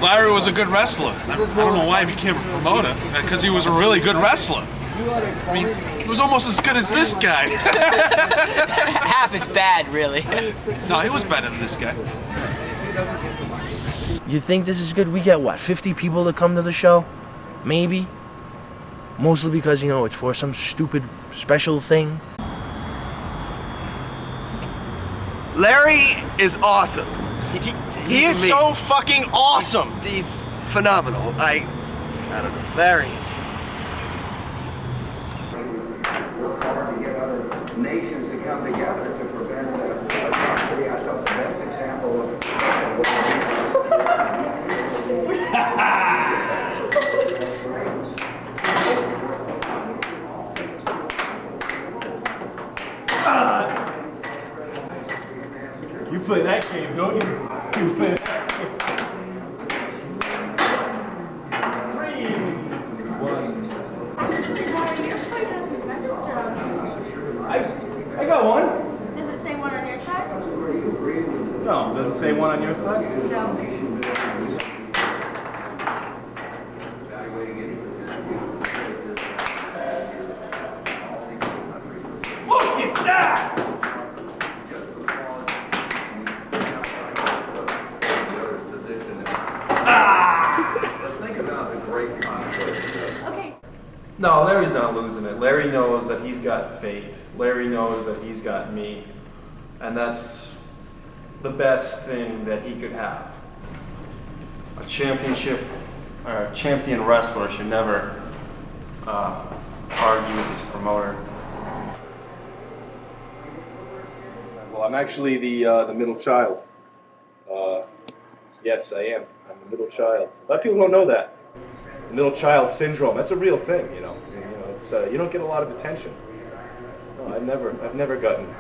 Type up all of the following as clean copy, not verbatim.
Larry was a good wrestler. I don't know why he became a promoter, because he was a really good wrestler. I mean, he was almost as good as this guy. Half as bad, really. No, he was better than this guy. You think this is good? We get, what, 50 people to come to the show? Maybe? Mostly because, you know, it's for some stupid special thing. Larry is awesome. He is so fucking awesome. He's phenomenal. I don't know. Larry. Nations to come together to prevent atrocity. I thought the best example of You play that game, don't you? You play that game. 3, 1. Actually, Larry, your plate doesn't register on this. I got one. Does it say one on your side? No, does it say one on your side? No. Look at that! Okay. No, Larry's not losing it. Larry knows that he's got fate. Larry knows that he's got me. And that's the best thing that he could have. A championship, or a champion wrestler should never argue with his promoter. Well, I'm actually the middle child. Yes, I am. I'm the middle child. A lot of people don't know that. Middle child syndrome. That's a real thing, you know. It's you don't get a lot of attention. No, I've never gotten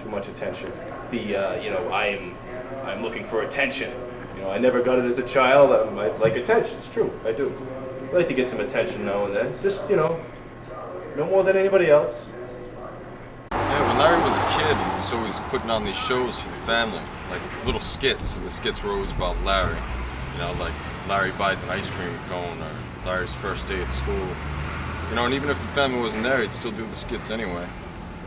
too much attention. I'm looking for attention. You know, I never got it as a child. I like attention. It's true. I do. I like to get some attention now and then. Just, no more than anybody else. Yeah, when Larry was a kid, he was always putting on these shows for the family, like little skits, and the skits were always about Larry. You know, like Larry buys an ice cream cone, or Larry's first day at school. You know, and even if the family wasn't there, he'd still do the skits anyway.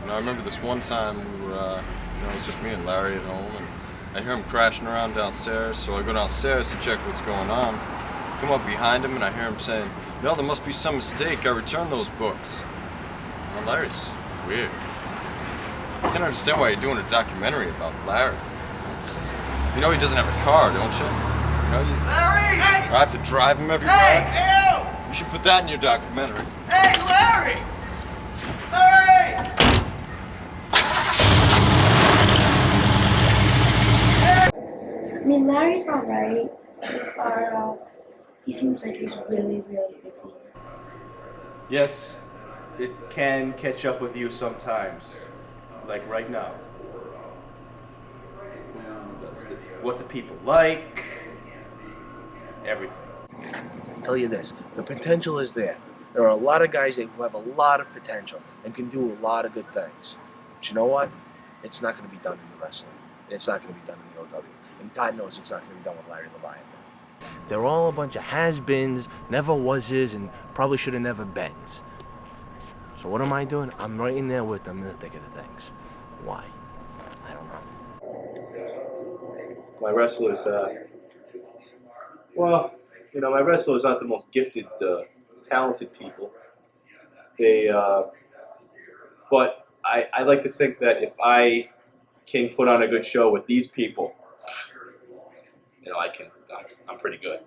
And I remember this one time we were, it was just me and Larry at home, and I hear him crashing around downstairs, so I go downstairs to check what's going on. I come up behind him and I hear him saying, "No, there must be some mistake. I returned those books." Well, Larry's weird. I can't understand why you're doing a documentary about Larry. You know he doesn't have a car, don't you? Larry! Hey! I have to drive him everywhere. Hey! Ew! You should put that in your documentary. Hey, Larry! Larry! I mean, Larry's all right so far. He seems like he's really, really busy. Yes, it can catch up with you sometimes, like right now. What the people like, everything. I'll tell you this, the potential is there. There are a lot of guys that have a lot of potential and can do a lot of good things. But you know what? It's not going to be done in the wrestling. It's not going to be done in the OW. And God knows it's not going to be done with Larry Leviathan. They're all a bunch of has-beens, never wases, and probably should have never beens. So what am I doing? I'm right in there with them in the thick of the things. Why? I don't know. My wrestlers, my wrestlers aren't the most gifted, talented people. But I like to think that if I can put on a good show with these people, I'm pretty good.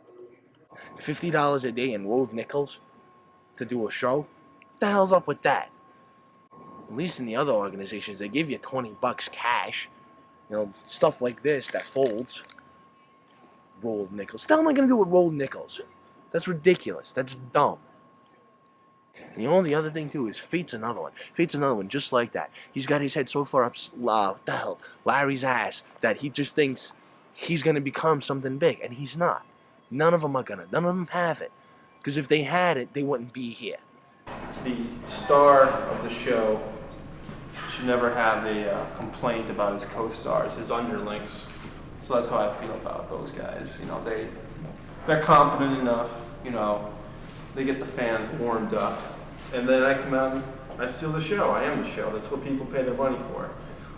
$50 a day in rolled nickels to do a show? What the hell's up with that? At least in the other organizations, they give you $20 cash. Stuff like this that folds. Rolled nickels. What the hell am I going to do with rolled nickels? That's ridiculous. That's dumb. And the other thing too is Fate's another one. Fate's another one just like that. He's got his head so far up, what the hell, Larry's ass, that he just thinks he's going to become something big, and he's not. None of them are going to. None of them have it. Because if they had it, they wouldn't be here. The star of the show should never have a complaint about his co-stars, his underlings. So that's how I feel about those guys. You know, they're competent enough. You know, they get the fans warmed up, and then I come out and I steal the show. I am the show. That's what people pay their money for.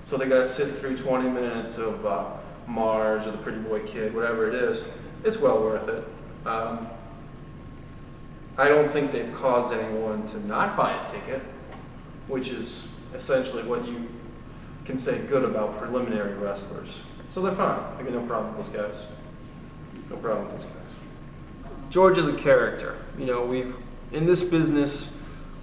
So they got to sit through 20 minutes of Mars or the Pretty Boy Kid, whatever it is. It's well worth it. I don't think they've caused anyone to not buy a ticket, which is essentially what you can say good about preliminary wrestlers. So they're fine. I got no problem with those guys. No problem with those guys. George is a character. You know, in this business,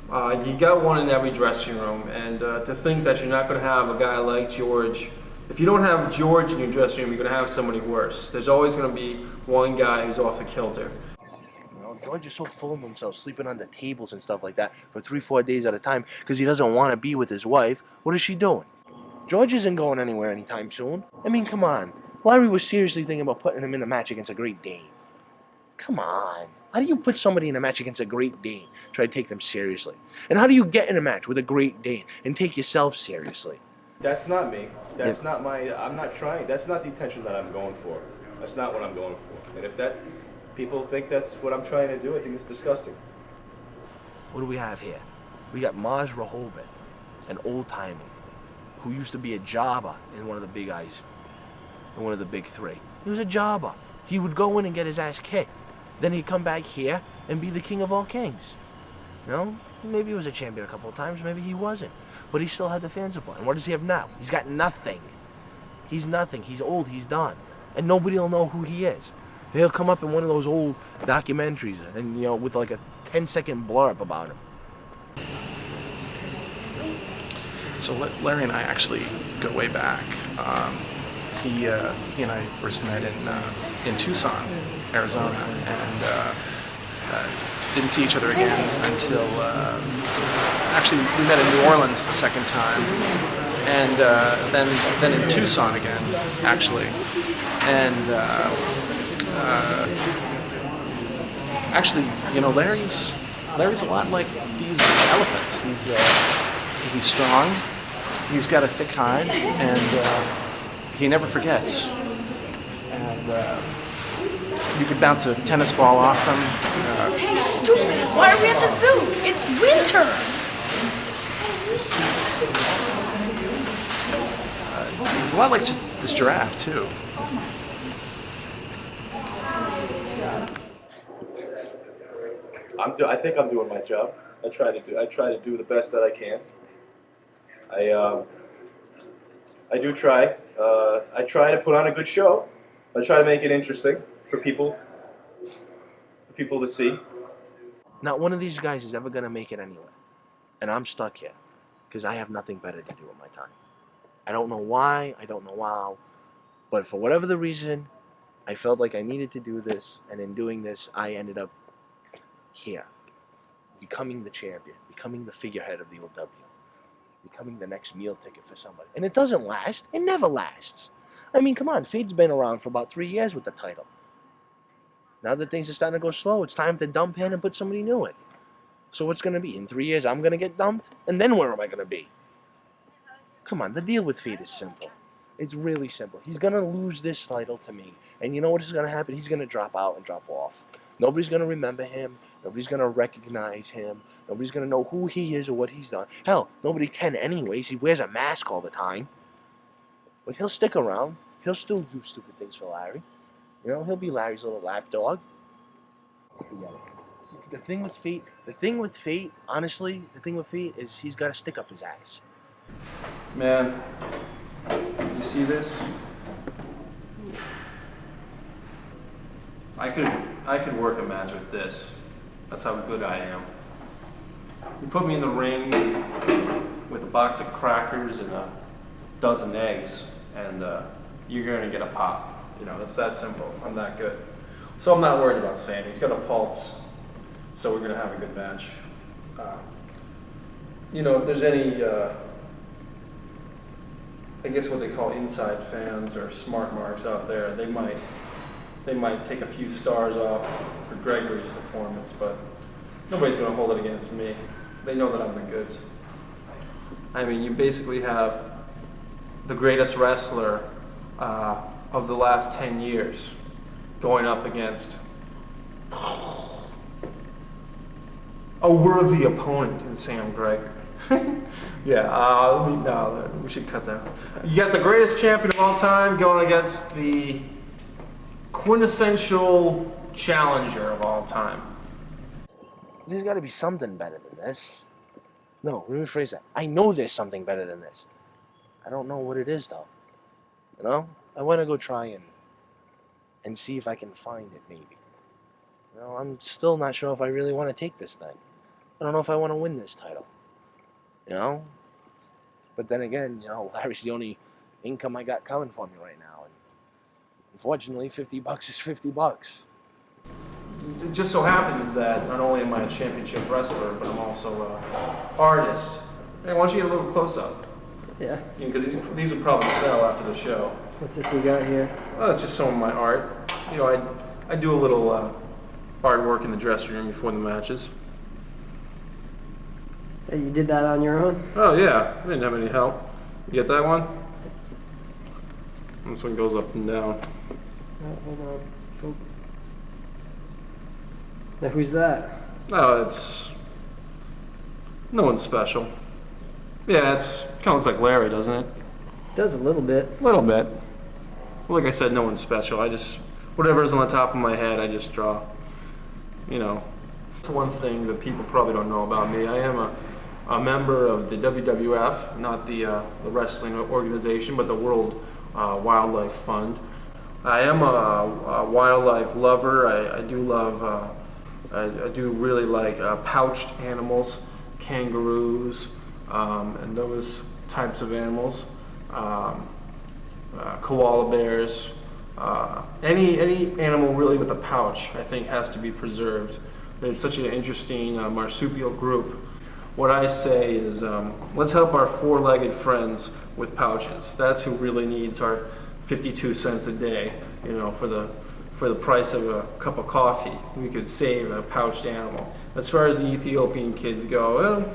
you got one in every dressing room, and to think that you're not going to have a guy like George, if you don't have George in your dressing room, you're going to have somebody worse. There's always going to be one guy who's off the kilter. You know, George is so full of himself, sleeping on the tables and stuff like that for 3-4 days at a time because he doesn't want to be with his wife. What is she doing? George isn't going anywhere anytime soon. I mean, come on. Larry was seriously thinking about putting him in the match against a Great Dane. Come on. How do you put somebody in a match against a Great Dane? Try to take them seriously. And how do you get in a match with a Great Dane and take yourself seriously? That's not me. That's not my, I'm not trying, that's not the attention that I'm going for. That's not what I'm going for. And if people think that's what I'm trying to do, I think it's disgusting. What do we have here? We got Mars Rehoboth, an old-timer, who used to be a jobber in one of the big eyes, in one of the big three. He was a jobber. He would go in and get his ass kicked. Then he'd come back here and be the king of all kings. You know, maybe he was a champion a couple of times, maybe he wasn't. But he still had the fan support. And what does he have now? He's got nothing. He's nothing. He's old. He's done. And nobody will know who he is. He'll come up in one of those old documentaries and, you know, with like a 10-second blurb about him. So Larry and I actually go way back. He and I first met in Tucson, Arizona, and didn't see each other again until actually we met in New Orleans the second time, and then in Tucson again, actually, and actually, you know, Larry's a lot like these elephants. He's strong. He's got a thick hide, and he never forgets. And you could bounce a tennis ball off him. Hey, stupid! Why are we at the zoo? It's winter! He's a lot like this giraffe, too. I think I'm doing my job. I try to do the best that I can. I do try. I try to put on a good show. I try to make it interesting for people to see. Not one of these guys is ever going to make it anywhere. And I'm stuck here because I have nothing better to do with my time. I don't know why, I don't know how, but for whatever the reason, I felt like I needed to do this, and in doing this, I ended up here, becoming the champion, becoming the figurehead of the OW, becoming the next meal ticket for somebody. And it doesn't last. It never lasts. I mean, come on, Fade's been around for about 3 years with the title. Now that things are starting to go slow, it's time to dump in and put somebody new in. So what's going to be? In 3 years, I'm going to get dumped? And then where am I going to be? Come on, the deal with Fade is simple. It's really simple. He's going to lose this title to me. And you know what is going to happen? He's going to drop out and drop off. Nobody's going to remember him. Nobody's going to recognize him. Nobody's going to know who he is or what he's done. Hell, nobody can anyways. He wears a mask all the time. But he'll stick around. He'll still do stupid things for Larry. You know, he'll be Larry's little lapdog. The thing with Fate, honestly, the thing with Fate is he's got to stick up his ass. Man, you see this? I could work a match with this. That's how good I am. You put me in the ring with a box of crackers and a dozen eggs, and you're gonna get a pop. You know, it's that simple. I'm that good. So I'm not worried about Sam. He's got a pulse, so we're gonna have a good match. You know, if there's any, I guess what they call inside fans or smart marks out there, they might take a few stars off for Gregory's performance, but nobody's gonna hold it against me. They know that I'm the goods. I mean, you basically have the greatest wrestler of the last 10 years, going up against a worthy opponent in Sam Gregor. No, we should cut that. You got the greatest champion of all time going against the quintessential challenger of all time. There's got to be something better than this. No, let me rephrase that. I know there's something better than this. I don't know what it is, though. You know? I want to go try and see if I can find it, maybe. You know, I'm still not sure if I really want to take this thing. I don't know if I want to win this title. You know? But then again, you know, Larry's the only income I got coming for me right now. And unfortunately, $50 is $50. It just so happens that not only am I a championship wrestler, but I'm also an artist. Hey, why don't you get a little close-up? Yeah. Because these will probably sell after the show. What's this you got here? Oh, it's just some of my art. You know, I do a little artwork in the dressing room before the matches. Hey, you did that on your own? Oh, yeah. I didn't have any help. You get that one? This one goes up and down. Oh, hold on. Focus. Now, who's that? No, it's no one special. Yeah, it's kind of looks like Larry, doesn't it? Does a little bit. A little bit. Well, like I said, no one's special. I just, whatever's on the top of my head, I just draw. You know, it's one thing that people probably don't know about me. I am a member of the WWF, not the wrestling organization, but the World Wildlife Fund. I am a wildlife lover. I do love, I do really like pouched animals, kangaroos, and those types of animals. Koala bears, any animal really with a pouch, I think, has to be preserved. It's such an interesting marsupial group. What I say is, let's help our four-legged friends with pouches. That's who really needs our 52 cents a day. You know, for the price of a cup of coffee, we could save a pouched animal. As far as the Ethiopian kids go, well,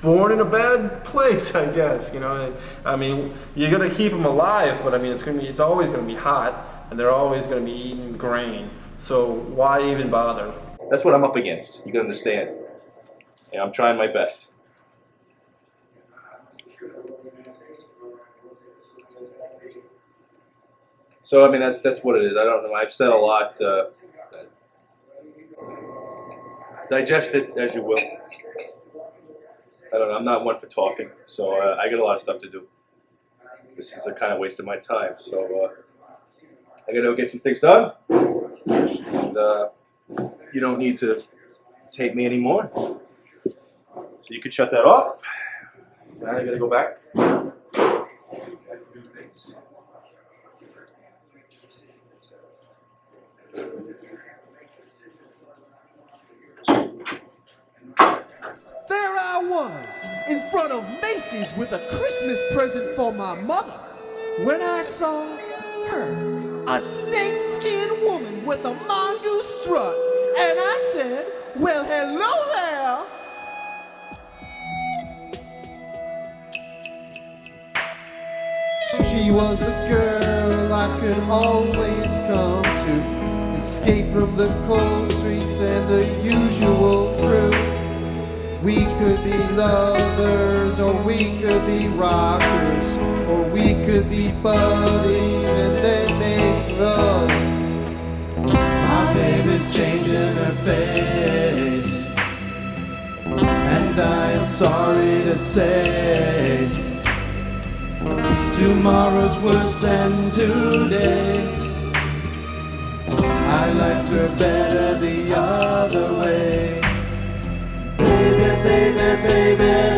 born in a bad place, I guess. You know, I mean, you're gonna keep them alive, but I mean, it's always gonna be hot, and they're always gonna be eating grain. So why even bother? That's what I'm up against. You can understand. And I'm trying my best. So I mean, that's what it is. I don't know. I've said a lot. Digest it as you will. I don't know. I'm not one for talking, so I got a lot of stuff to do. This is a kind of waste of my time. So I got to go get some things done. And you don't need to tape me anymore. So you could shut that off. Now I got to go back. There I was, in front of Macy's with a Christmas present for my mother, when I saw her, a snakeskin woman with a mongoose strut, and I said, well, hello there. She was the girl I could always come to, escape from the cold streets and the usual crew. We could be lovers, or we could be rockers, or we could be buddies and then make love. My baby's changing her face, and I am sorry to say, tomorrow's worse than today. I liked her better the other way. Baby, baby, baby.